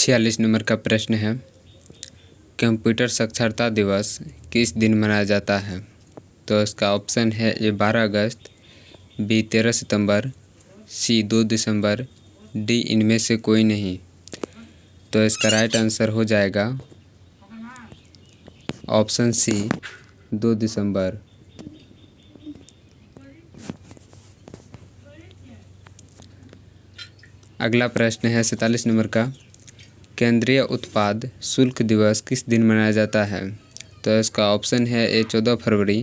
46 number का प्रश्न है, कंप्यूटर साक्षरता दिवस किस दिन मनाया जाता है? तो इसका ऑप्शन है ए 12 अगस्त, बी 13 सितंबर, सी 2 दिसंबर, डी इनमें से कोई नहीं। तो इसका राइट आंसर हो जाएगा ऑप्शन सी 2 दिसंबर। अगला प्रश्न है 47 नंबर का, केंद्रीय उत्पाद शुल्क दिवस किस दिन मनाया जाता है? तो इसका ऑप्शन है ए 14 फरवरी,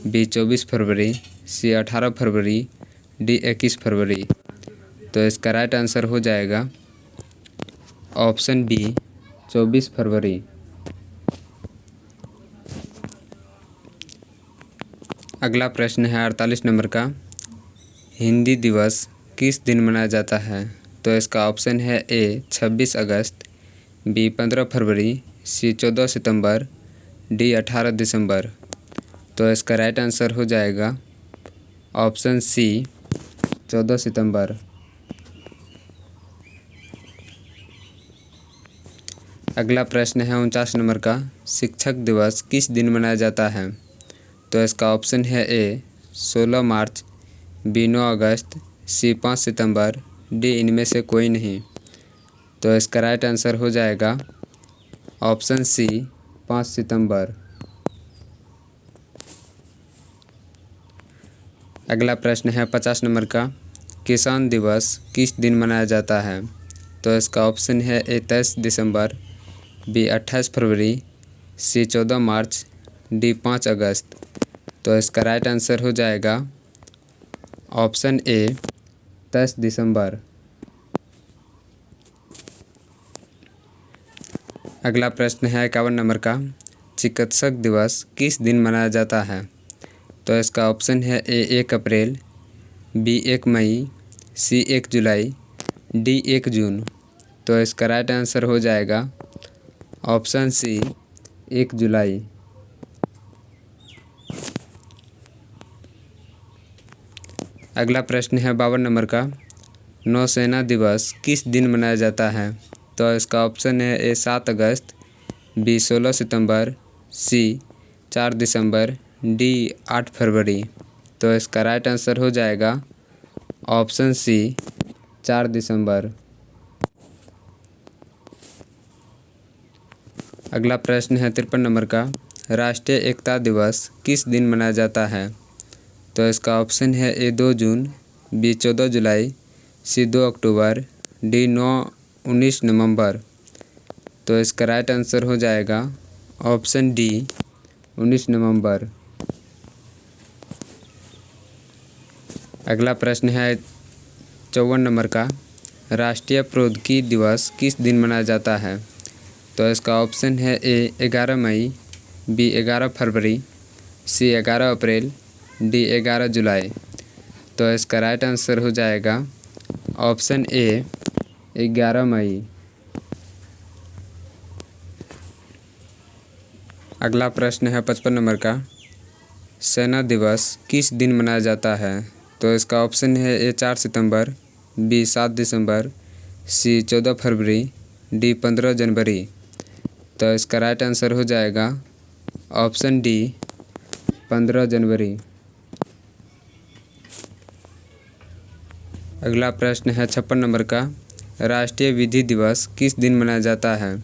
बी 24 फरवरी, सी 18 फरवरी, डी 21 फरवरी। तो इसका राइट आंसर हो जाएगा ऑप्शन बी 24 फरवरी। अगला प्रश्न है 48 नंबर का, हिंदी दिवस किस दिन मनाया जाता है? तो इसका ऑप्शन है ए 26 अगस्त, बी 15 फरवरी, सी 14 सितंबर, डी 18 दिसंबर। तो इसका राइट आंसर हो जाएगा ऑप्शन सी 14 सितंबर। अगला प्रश्न है 49 नंबर का, शिक्षक दिवस किस दिन मनाया जाता है? तो इसका ऑप्शन है ए 16 मार्च, बी 9 अगस्त, सी 5 सितंबर, डी इनमें से कोई नहीं। तो इसका राइट आंसर हो जाएगा ऑप्शन सी 5 सितंबर। अगला प्रश्न है 50 नंबर का, किसान दिवस किस दिन मनाया जाता है? तो इसका ऑप्शन है ए 23 दिसंबर, बी 28 फरवरी, सी 14 मार्च, डी 5 अगस्त। तो इसका राइट आंसर हो जाएगा ऑप्शन ए 23 दिसंबर। अगला प्रश्न है 51 नंबर का, चिकित्सक दिवस किस दिन मनाया जाता है? तो इसका ऑप्शन है ए 1 अप्रैल, बी 1 मई, सी 1 जुलाई, डी 1 जून। तो इसका राइट आंसर हो जाएगा ऑप्शन सी 1 जुलाई। अगला प्रश्न है 52 नंबर का, नौसेना दिवस किस दिन मनाया जाता है? तो इसका ऑप्शन है ए 7 अगस्त, बी 16 सितंबर, सी 4 दिसंबर, डी 8 फरवरी। तो इसका राइट आंसर हो जाएगा ऑप्शन सी 4 दिसंबर। अगला प्रश्न है 53 नंबर का, राष्ट्रीय एकता दिवस किस दिन मनाया जाता है? तो इसका ऑप्शन है ए 2 जून, बी 14 जुलाई, सी 2 अक्टूबर, डी 19 नवंबर। तो इसका राइट आंसर हो जाएगा ऑप्शन डी 19 नवंबर। अगला प्रश्न है 54 नंबर का, राष्ट्रीय प्रौद्योगिकी दिवस किस दिन मनाया जाता है? तो इसका ऑप्शन है ए 11 मई, बी 11 फरवरी, सी 11 अप्रैल, डी 11 जुलाई। तो इसका राइट आंसर हो जाएगा ऑप्शन ए 11 मई। अगला प्रश्न है 55 नंबर का, सेना दिवस किस दिन मनाया जाता है? तो इसका ऑप्शन है ए 4 सितंबर, बी 7 दिसंबर, सी 14 फरवरी, डी 15 जनवरी। तो इसका राइट आंसर हो जाएगा ऑप्शन डी 15 जनवरी। अगला प्रश्न है 56 नंबर का, राष्ट्रीय विधि दिवस किस दिन मनाया जाता है?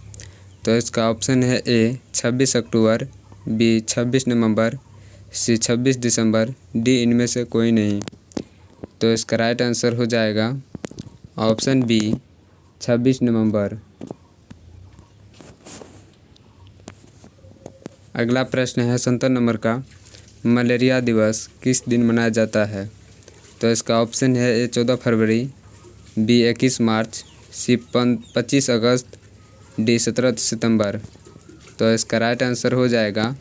तो इसका ऑप्शन है ए 26 अक्टूबर, बी 26 नवंबर, सी 26 दिसंबर, डी इनमें से कोई नहीं। तो इसका राइट आंसर हो जाएगा ऑप्शन बी 26 नवंबर। अगला प्रश्न है 57 नंबर का, मलेरिया दिवस किस दिन मनाया जाता है? तो इसका ऑप्शन है ए 14 फरवरी, बी 21 मार्च, सी 25 अगस्त, डी 17 सितंबर। तो इसका राइट आंसर हो जाएगा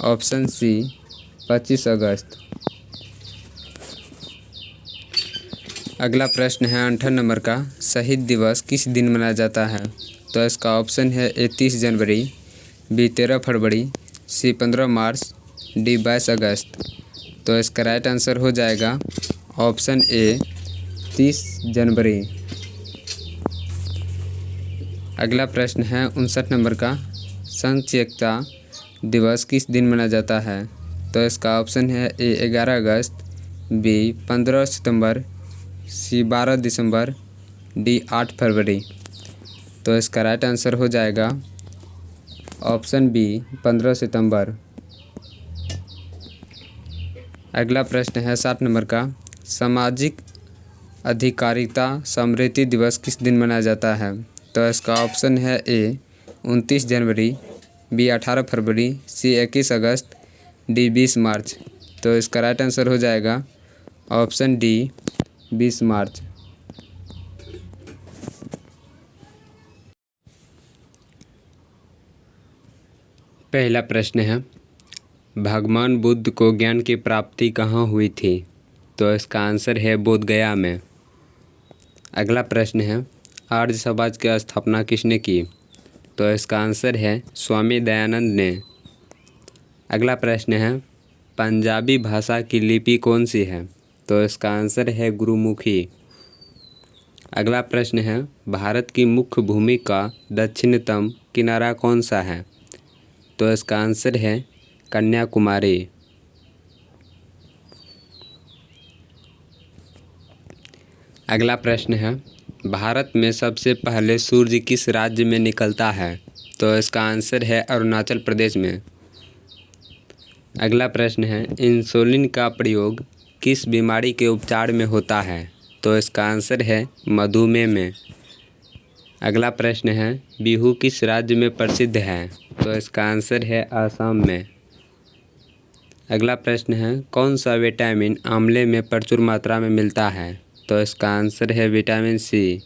ऑप्शन सी 25 अगस्त। अगला प्रश्न है 58 नंबर का, शहीद दिवस किस दिन मनाया जाता है? तो इसका ऑप्शन है ए 30 जनवरी, बी 13 फरवरी, सी 15 मार्च, डी 22 अगस्त। तो इसका राइट आंसर हो जाएगा ऑप्शन ए 30 जनवरी। अगला प्रश्न है 59 नंबर का, संघ एकता दिवस किस दिन मनाया जाता है? तो इसका ऑप्शन है ए 11 अगस्त, बी 15 सितंबर, सी 12 दिसंबर, डी 8 फरवरी। तो इसका राइट आंसर हो जाएगा ऑप्शन बी 15 सितंबर। अगला प्रश्न है 60 नंबर का, सामाजिक अधिकारिता समृद्धि दिवस किस दिन मनाया जाता है? तो इसका ऑप्शन है ए 29 जनवरी, बी 18 फरवरी, सी 21 अगस्त, डी 20 मार्च। तो इसका राइट आंसर हो जाएगा ऑप्शन डी 20 मार्च। पहला प्रश्न है, भगवान बुद्ध को ज्ञान की प्राप्ति कहाँ हुई थी? तो इसका आंसर है बोध गया में। अगला प्रश्न है, आर्य समाज की स्थापना किसने की? तो इसका आंसर है स्वामी दयानंद ने। अगला प्रश्न है, पंजाबी भाषा की लिपि कौन सी है? तो इसका आंसर है गुरुमुखी। अगला प्रश्न है, भारत की मुख्य भूमि का दक्षिणतम किनारा कौन सा है? तो इसका आंसर है कन्याकुमारी। अगला प्रश्न है, भारत में सबसे पहले सूर्य किस राज्य में निकलता है? तो इसका आंसर है अरुणाचल प्रदेश में। अगला प्रश्न है, इंसुलिन का प्रयोग किस बीमारी के उपचार में होता है? तो इसका आंसर है मधुमेह में। अगला प्रश्न है, बिहू किस राज्य में प्रसिद्ध है? तो इसका आंसर है आसाम में। अगला प्रश्न है, कौन सा विटामिन आंवले में प्रचुर मात्रा में मिलता है? तो इसका आंसर है विटामिन सी।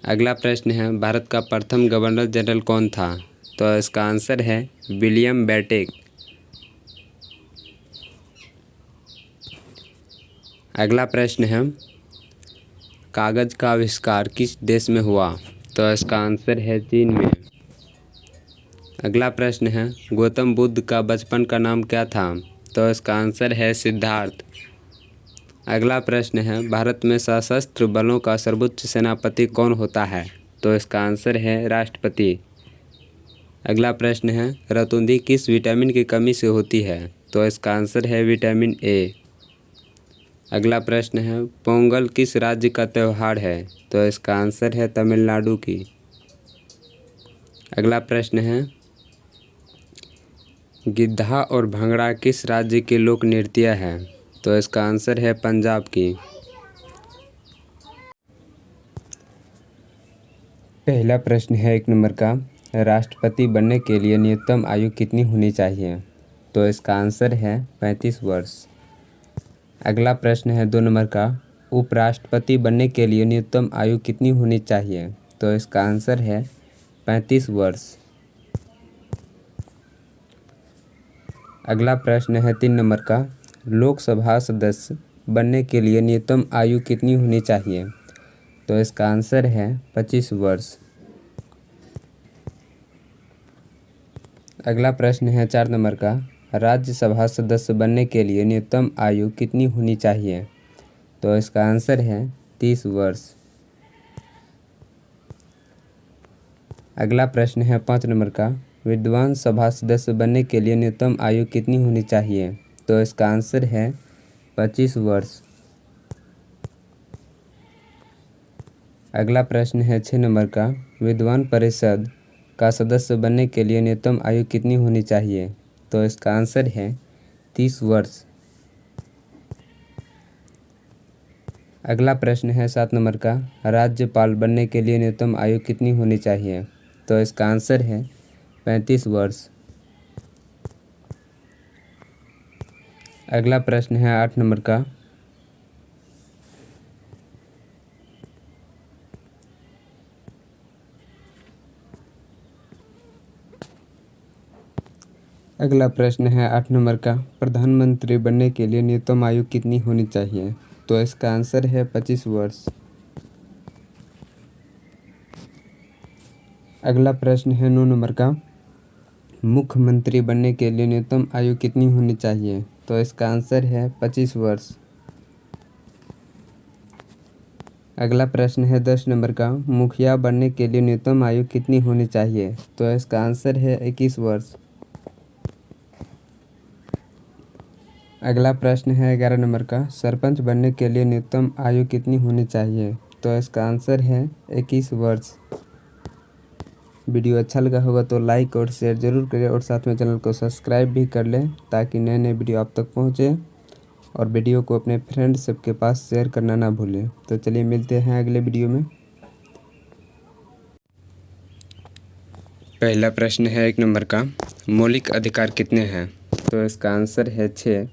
अगला प्रश्न है, भारत का प्रथम गवर्नर जनरल कौन था? तो इसका आंसर है विलियम बेंटिक। अगला प्रश्न है, कागज़ का आविष्कार किस देश में हुआ? तो इसका आंसर है चीन में। अगला प्रश्न है, गौतम बुद्ध का बचपन का नाम क्या था? तो इसका आंसर है सिद्धार्थ। अगला प्रश्न है, भारत में सशस्त्र बलों का सर्वोच्च सेनापति कौन होता है? तो इसका आंसर है राष्ट्रपति। अगला प्रश्न है, रतौंधी किस विटामिन की कमी से होती है? तो इसका आंसर है विटामिन ए। अगला प्रश्न है, पोंगल किस राज्य का त्यौहार है? तो इसका आंसर है तमिलनाडु की। अगला प्रश्न है, गिद्धा और भंगड़ा किस राज्य के लोक नृत्य है? तो इसका आंसर है पंजाब की। पहला प्रश्न है 1 नंबर का, राष्ट्रपति बनने के लिए न्यूनतम आयु कितनी होनी चाहिए? तो इसका आंसर है 35 वर्ष। अगला प्रश्न है 2 नंबर का, उपराष्ट्रपति बनने के लिए न्यूनतम आयु कितनी होनी चाहिए? तो इसका आंसर है 35 वर्ष। अगला प्रश्न है 3 नंबर का, लोकसभा सदस्य बनने के लिए न्यूनतम आयु कितनी होनी चाहिए? तो इसका आंसर है 25 वर्ष। अगला प्रश्न है 4 नंबर का, राज्यसभा सदस्य बनने के लिए न्यूनतम आयु कितनी होनी चाहिए? तो इसका आंसर है 30 वर्ष। अगला प्रश्न है 5 नंबर का, विद्वान सभा सदस्य बनने के लिए न्यूनतम आयु कितनी होनी चाहिए? तो इसका आंसर है 25 वर्ष। अगला प्रश्न है 6 नंबर का, विद्वान परिषद का सदस्य बनने के लिए न्यूनतम आयु कितनी होनी चाहिए? तो इसका आंसर है 30 वर्ष। अगला प्रश्न है 7 नंबर का, राज्यपाल बनने के लिए न्यूनतम आयु कितनी होनी चाहिए? तो इसका आंसर है 35 वर्ष। अगला प्रश्न है 8 नंबर का, अगला प्रश्न है 8 नंबर का, प्रधानमंत्री बनने के लिए न्यूनतम आयु कितनी होनी चाहिए? तो इसका आंसर है 25 वर्ष। अगला प्रश्न है 9 नंबर का, मुख्यमंत्री बनने के लिए न्यूनतम आयु कितनी होनी चाहिए? तो इसका आंसर है 25 वर्ष। अगला प्रश्न है 10 नंबर का, मुखिया बनने के लिए न्यूनतम आयु कितनी होनी चाहिए? तो इसका आंसर है 21 वर्ष। अगला प्रश्न है 11 नंबर का, सरपंच बनने के लिए न्यूनतम आयु कितनी होनी चाहिए? तो इसका आंसर है 21 वर्ष। वीडियो अच्छा लगा होगा तो लाइक और शेयर ज़रूर करें और साथ में चैनल को सब्सक्राइब भी कर लें ताकि नए नए वीडियो आप तक पहुँचे, और वीडियो को अपने फ्रेंड सबके पास शेयर करना ना भूलें। तो चलिए मिलते हैं अगले वीडियो में। पहला प्रश्न है 1 नंबर का, मौलिक अधिकार कितने हैं? तो इसका आंसर है 6।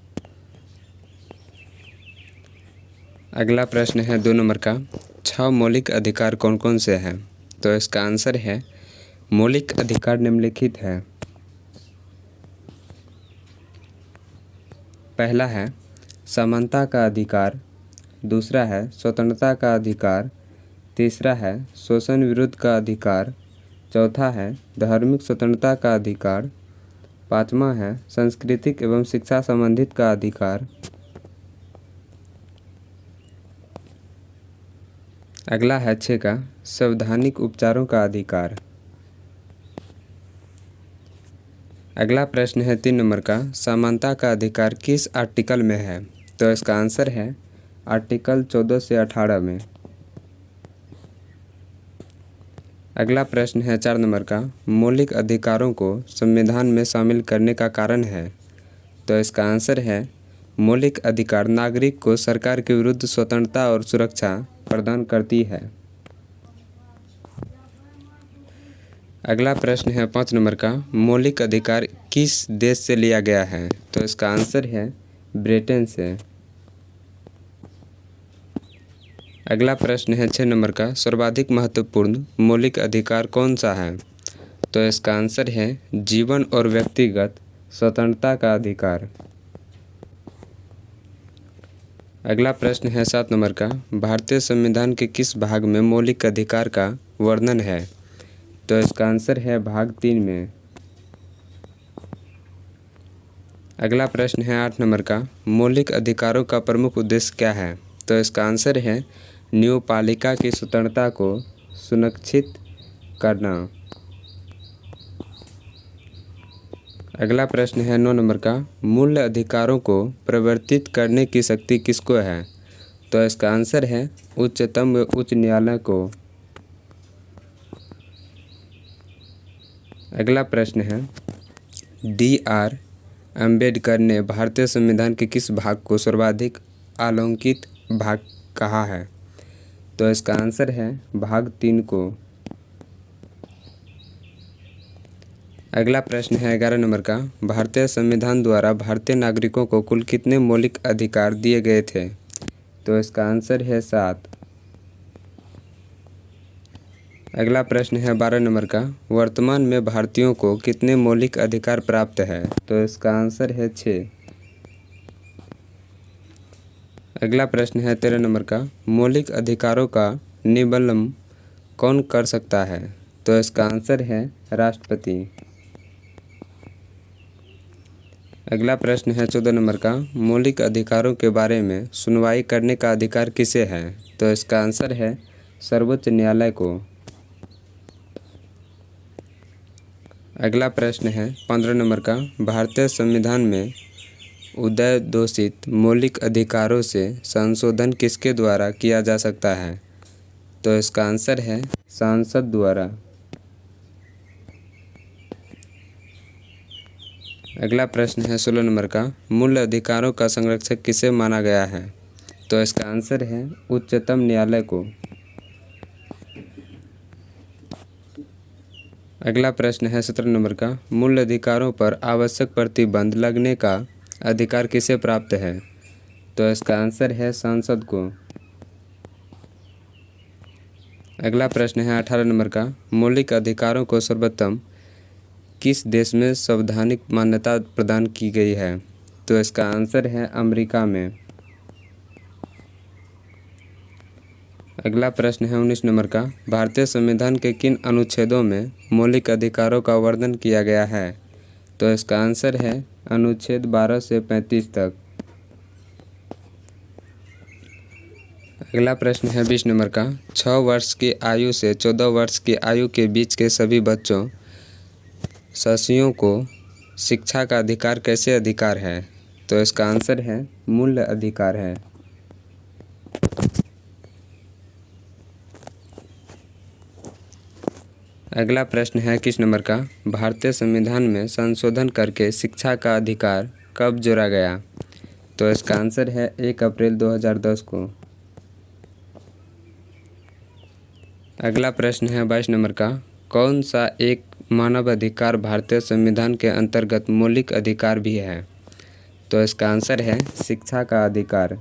अगला प्रश्न है 2 नंबर का, 6 मौलिक अधिकार कौन कौन से हैं? तो इसका आंसर है मौलिक अधिकार निम्नलिखित है। पहला है समानता का अधिकार, दूसरा है स्वतंत्रता का अधिकार, तीसरा है शोषण विरुद्ध का अधिकार, चौथा है धार्मिक स्वतंत्रता का अधिकार, पांचवा है सांस्कृतिक एवं शिक्षा संबंधित का अधिकार। अगला है 6 का संवैधानिक उपचारों का अधिकार। अगला प्रश्न है 3 नंबर का, समानता का अधिकार किस आर्टिकल में है? तो इसका आंसर है आर्टिकल 14 से 18 में। अगला प्रश्न है 4 नंबर का, मौलिक अधिकारों को संविधान में शामिल करने का कारण है? तो इसका आंसर है मौलिक अधिकार नागरिक को सरकार के विरुद्ध स्वतंत्रता और सुरक्षा प्रदान करती है। अगला प्रश्न है 5 नंबर का, मौलिक अधिकार किस देश से लिया गया है? तो इसका आंसर है ब्रिटेन से। अगला प्रश्न है 6 नंबर का, सर्वाधिक महत्वपूर्ण मौलिक अधिकार कौन सा है? तो इसका आंसर है जीवन और व्यक्तिगत स्वतंत्रता का अधिकार। अगला प्रश्न है 7 नंबर का, भारतीय संविधान के किस भाग में मौलिक अधिकार का वर्णन है? तो इसका आंसर है भाग 3 में। अगला प्रश्न है 8 नंबर का, मौलिक अधिकारों का प्रमुख उद्देश्य क्या है? तो इसका आंसर है न्यायपालिका की स्वतंत्रता को सुनिश्चित करना। अगला प्रश्न है 9 नंबर का, मूल अधिकारों को परिवर्तित करने की शक्ति किसको है? तो इसका आंसर है उच्चतम व उच्च न्यायालय को। अगला प्रश्न है D.R. अम्बेडकर ने भारतीय संविधान के किस भाग को सर्वाधिक आलंकित भाग कहा है? तो इसका आंसर है भाग 3 को। अगला प्रश्न है 11 नंबर का, भारतीय संविधान द्वारा भारतीय नागरिकों को कुल कितने मौलिक अधिकार दिए गए थे? तो इसका आंसर है 7। अगला प्रश्न है 12 नंबर का, वर्तमान में भारतीयों को कितने मौलिक अधिकार प्राप्त है? तो इसका आंसर है 6। अगला प्रश्न है 13 नंबर का, मौलिक अधिकारों का निबंधन कौन कर सकता है? तो इसका आंसर है राष्ट्रपति। अगला प्रश्न है 14 नंबर का, मौलिक अधिकारों के बारे में सुनवाई करने का अधिकार किसे है? तो इसका आंसर है सर्वोच्च न्यायालय को। अगला प्रश्न है 15 नंबर का, भारतीय संविधान में उद्घोषित मौलिक अधिकारों से संशोधन किसके द्वारा किया जा सकता है? तो इसका आंसर है संसद द्वारा। अगला प्रश्न है 16 नंबर का, मूल अधिकारों का संरक्षक किसे माना गया है? तो इसका आंसर है उच्चतम न्यायालय को। अगला प्रश्न है 17 नंबर का, मूल अधिकारों पर आवश्यक प्रतिबंध लगने का अधिकार किसे प्राप्त है? तो इसका आंसर है संसद को। अगला प्रश्न है 18 नंबर का, मौलिक अधिकारों को सर्वोत्तम किस देश में संवैधानिक मान्यता प्रदान की गई है? तो इसका आंसर है अमेरिका में। अगला प्रश्न है 19 नंबर का, भारतीय संविधान के किन अनुच्छेदों में मौलिक अधिकारों का वर्णन किया गया है? तो इसका आंसर है अनुच्छेद 12 से 35 तक। अगला प्रश्न है 20 नंबर का, 6 वर्ष की आयु से 14 वर्ष की आयु के बीच के सभी बच्चों शिशुओं को शिक्षा का अधिकार कैसे अधिकार है? तो इसका आंसर है मूल्य अधिकार है। अगला प्रश्न है 21 नंबर का, भारतीय संविधान में संशोधन करके शिक्षा का अधिकार कब जोड़ा गया? तो इसका आंसर है 1 अप्रैल 2010 को। अगला प्रश्न है 22 नंबर का, कौन सा एक मानव अधिकार भारतीय संविधान के अंतर्गत मौलिक अधिकार भी है? तो इसका आंसर है शिक्षा का अधिकार।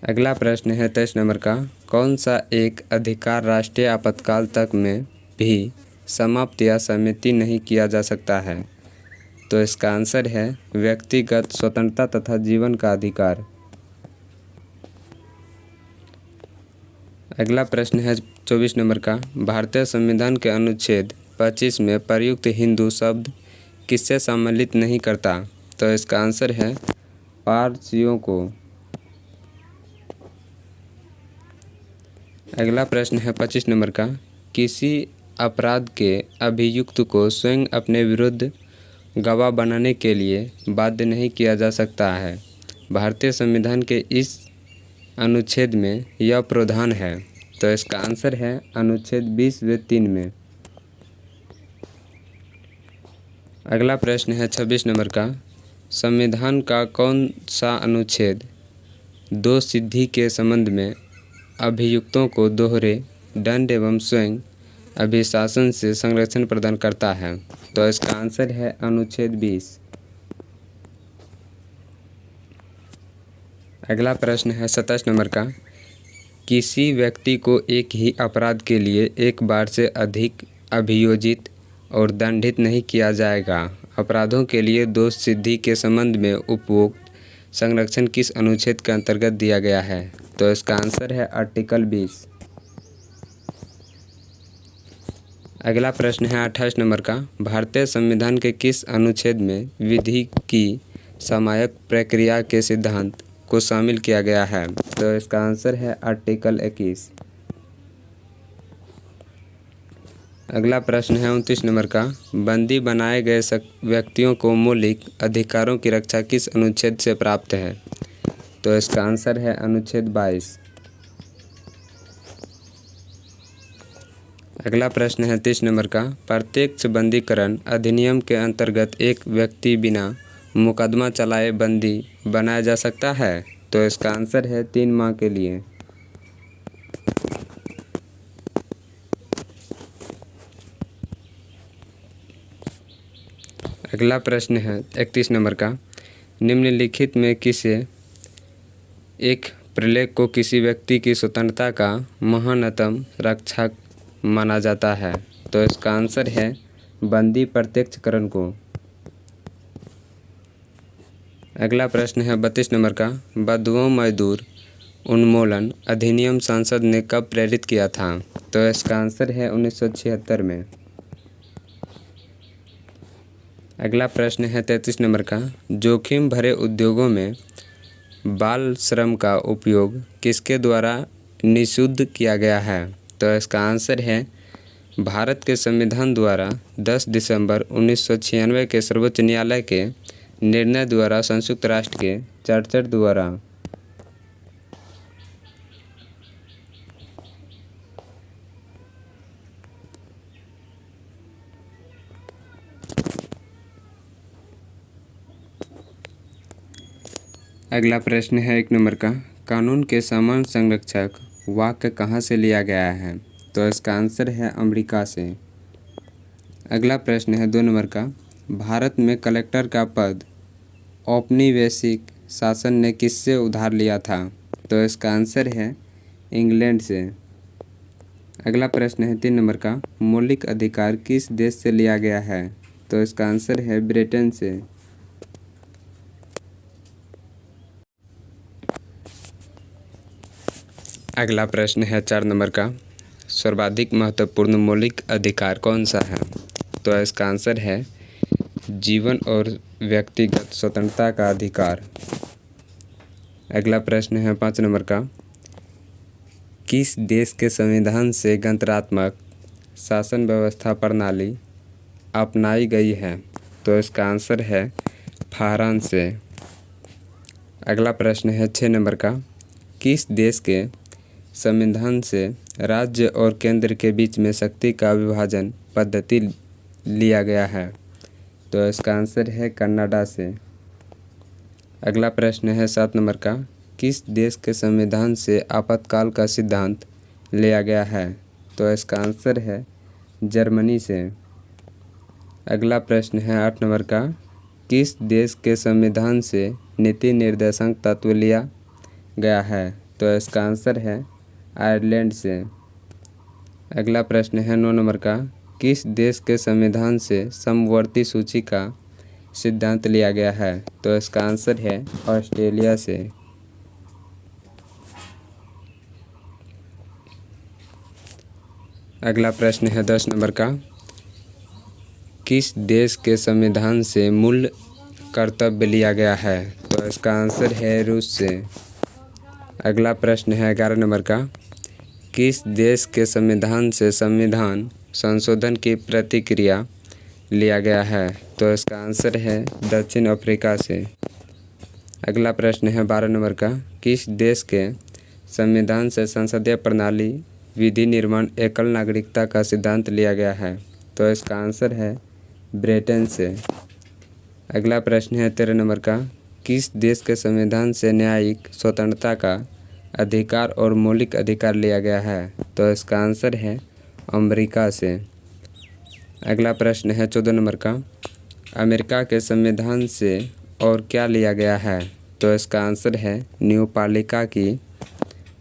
अगला प्रश्न है 23 नंबर का, कौन सा एक अधिकार राष्ट्रीय आपातकाल तक में भी समाप्त या सीमित नहीं किया जा सकता है? तो इसका आंसर है व्यक्तिगत स्वतंत्रता तथा जीवन का अधिकार। अगला प्रश्न है 24 नंबर का, भारतीय संविधान के अनुच्छेद 25 में प्रयुक्त हिंदू शब्द किससे सम्मिलित नहीं करता? तो इसका आंसर है पारसियों को। अगला प्रश्न है 25 नंबर का, किसी अपराध के अभियुक्त को स्वयं अपने विरुद्ध गवाह बनाने के लिए बाध्य नहीं किया जा सकता है। भारतीय संविधान के इस अनुच्छेद में यह प्रावधान है। तो इसका आंसर है अनुच्छेद 20(3) में। अगला प्रश्न है 26 नंबर का, संविधान का कौन सा अनुच्छेद दोष सिद्धि के संबंध में अभियुक्तों को दोहरे दंड एवं स्वयं अभिशासन से संरक्षण प्रदान करता है? तो इसका आंसर है अनुच्छेद 20। अगला प्रश्न है 27 नंबर का, किसी व्यक्ति को एक ही अपराध के लिए एक बार से अधिक अभियोजित और दंडित नहीं किया जाएगा। अपराधों के लिए दोष सिद्धि के संबंध में उपयुक्त संरक्षण किस अनुच्छेद के अंतर्गत दिया गया है? तो इसका आंसर है आर्टिकल 20। अगला प्रश्न है 28 नंबर का, भारतीय संविधान के किस अनुच्छेद में विधि की समायक प्रक्रिया के सिद्धांत को शामिल किया गया है? तो इसका आंसर है आर्टिकल 21। अगला प्रश्न है 29 नंबर का, बंदी बनाए गए व्यक्तियों को मौलिक अधिकारों की रक्षा किस अनुच्छेद से प्राप्त है? तो इसका आंसर है अनुच्छेद 22। अगला प्रश्न है 30 नंबर का, प्रत्यक्ष बंदीकरण अधिनियम के अंतर्गत एक व्यक्ति बिना मुकदमा चलाए बंदी बनाया जा सकता है? तो इसका आंसर है 3 माह के लिए। अगला प्रश्न है 31 नंबर का, निम्नलिखित में किसे एक प्रलेख को किसी व्यक्ति की स्वतंत्रता का महानतम रक्षक माना जाता है? तो इसका आंसर है बंदी प्रत्यक्षकरण को। अगला प्रश्न है 32 नंबर का, बंधुआ मजदूर उन्मूलन अधिनियम संसद ने कब प्रेरित किया था? तो इसका आंसर है 1976 में। अगला प्रश्न है 33 नंबर का, जोखिम भरे उद्योगों में बाल श्रम का उपयोग किसके द्वारा निषिद्ध किया गया है? तो इसका आंसर है भारत के संविधान द्वारा 10 दिसंबर 1996 के सर्वोच्च न्यायालय के निर्णय द्वारा संयुक्त राष्ट्र के चार्टर द्वारा। अगला प्रश्न है 1 नंबर का, कानून के समान संरक्षक वाक्य कहाँ से लिया गया है? तो इसका आंसर है अमेरिका से। अगला प्रश्न है 2 नंबर का, भारत में कलेक्टर का पद औपनिवेशिक शासन ने किससे उधार लिया था? तो इसका आंसर है इंग्लैंड से। अगला प्रश्न है 3 नंबर का, मौलिक अधिकार किस देश से लिया गया है? तो इसका आंसर है ब्रिटेन से। अगला प्रश्न है 4 नंबर का, सर्वाधिक महत्वपूर्ण मौलिक अधिकार कौन सा है? तो इसका आंसर है जीवन और व्यक्तिगत स्वतंत्रता का अधिकार। अगला प्रश्न है 5 नंबर का, किस देश के संविधान से गणतंत्रात्मक शासन व्यवस्था प्रणाली अपनाई गई है? तो इसका आंसर है फ्रांस से। अगला प्रश्न है 6 नंबर का, किस देश के संविधान से राज्य और केंद्र के बीच में शक्ति का विभाजन पद्धति लिया गया है? तो इसका आंसर है कनाडा से। अगला प्रश्न है 7 नंबर का, किस देश के संविधान से आपातकाल का सिद्धांत लिया गया है? तो इसका आंसर है जर्मनी से। अगला प्रश्न है 8 नंबर का, किस देश के संविधान से नीति निर्देशक तत्व लिया गया है? तो इसका आंसर है आयरलैंड से। अगला प्रश्न है 9 नंबर का, किस देश के संविधान से समवर्ती सूची का सिद्धांत लिया गया है? तो इसका आंसर है ऑस्ट्रेलिया से। अगला प्रश्न है 10 नंबर का, किस देश के संविधान से मूल कर्तव्य लिया गया है? तो इसका आंसर है रूस से। अगला प्रश्न है 11 नंबर का, किस देश के संविधान से संविधान संशोधन की प्रतिक्रिया लिया गया है? तो इसका आंसर है दक्षिण अफ्रीका से। अगला प्रश्न है 12 नंबर का, किस देश के संविधान से संसदीय प्रणाली विधि निर्माण एकल नागरिकता का सिद्धांत लिया गया है? तो इसका आंसर है ब्रिटेन से। अगला प्रश्न है 13 नंबर का, किस देश के संविधान से न्यायिक स्वतंत्रता का अधिकार और मौलिक अधिकार लिया गया है? तो इसका आंसर है अमेरिका से। अगला प्रश्न है 14 नंबर का, अमेरिका के संविधान से और क्या लिया गया है? तो इसका आंसर है न्यायपालिका की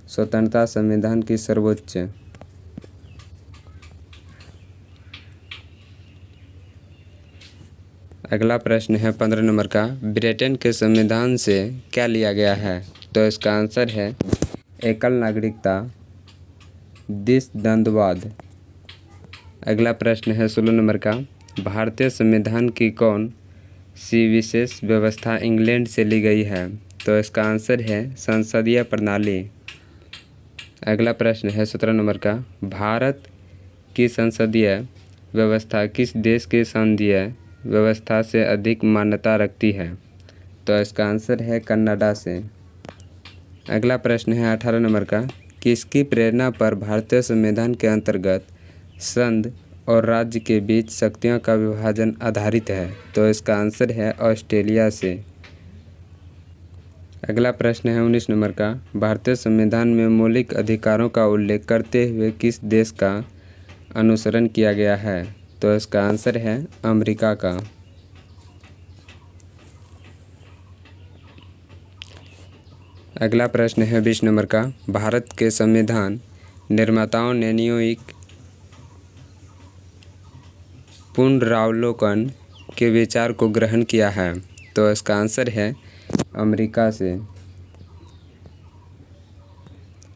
स्वतंत्रता संविधान की सर्वोच्च। अगला प्रश्न है 15 नंबर का, ब्रिटेन के संविधान से क्या लिया गया है? तो इसका आंसर है एकल नागरिकता, द्विसंदर्भवाद। अगला प्रश्न है 16 नंबर का, भारतीय संविधान की कौन सी विशेष व्यवस्था इंग्लैंड से ली गई है? तो इसका आंसर है संसदीय प्रणाली। अगला प्रश्न है 17 नंबर का, भारत की संसदीय व्यवस्था किस देश की संसदीय व्यवस्था से अधिक मान्यता रखती है? तो इसका आंसर है कनाडा से। अगला प्रश्न है 18 नंबर का, किसकी प्रेरणा पर भारतीय संविधान के अंतर्गत संघ और राज्य के बीच शक्तियों का विभाजन आधारित है? तो इसका आंसर है ऑस्ट्रेलिया से। अगला प्रश्न है 19 नंबर का, भारतीय संविधान में मौलिक अधिकारों का उल्लेख करते हुए किस देश का अनुसरण किया गया है? तो इसका आंसर है अमेरिका का। अगला प्रश्न है 20 नंबर का, भारत के संविधान निर्माताओं ने न्यायिक पुनरावलोकन के विचार को ग्रहण किया है? तो इसका आंसर है अमेरिका से।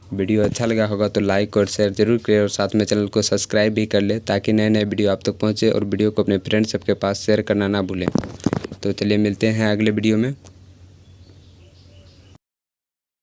वीडियो अच्छा लगा होगा तो लाइक और शेयर जरूर करें और साथ में चैनल को सब्सक्राइब भी कर ले ताकि नए नए वीडियो आप तक पहुंचे और वीडियो को अपने फ्रेंड्स सबके पास शेयर करना ना भूलें। तो चलिए मिलते हैं अगले वीडियो में।